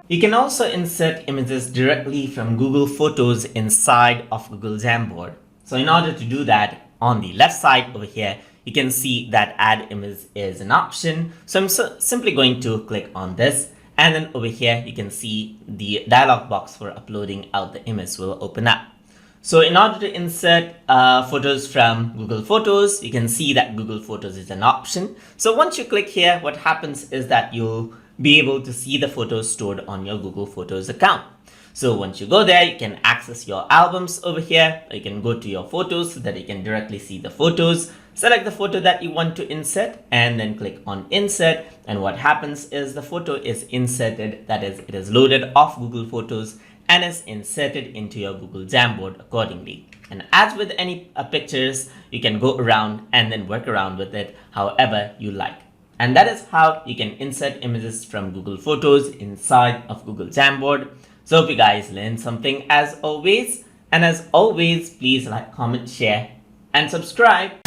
You can also insert images directly from Google Photos inside of Google Jamboard. So in order to do that, on the left side over here, you can see that add image is an option. So I'm simply going to click on this. And then over here, you can see the dialog box for uploading out the image will open up. So in order to insert photos from Google Photos, you can see that Google Photos is an option. So once you click here, what happens is that you'll be able to see the photos stored on your Google Photos account. So once you go there, you can access your albums over here. You can go to your photos so that you can directly see the photos. Select the photo that you want to insert and then click on insert. And what happens is the photo is inserted, that is, it is loaded off Google Photos and is inserted into your Google Jamboard accordingly. And as with any pictures, you can go around and then work around with it however you like. And that is how you can insert images from Google Photos inside of Google Jamboard. So hope you guys learned something as always. And as always, please like, comment, share, and subscribe.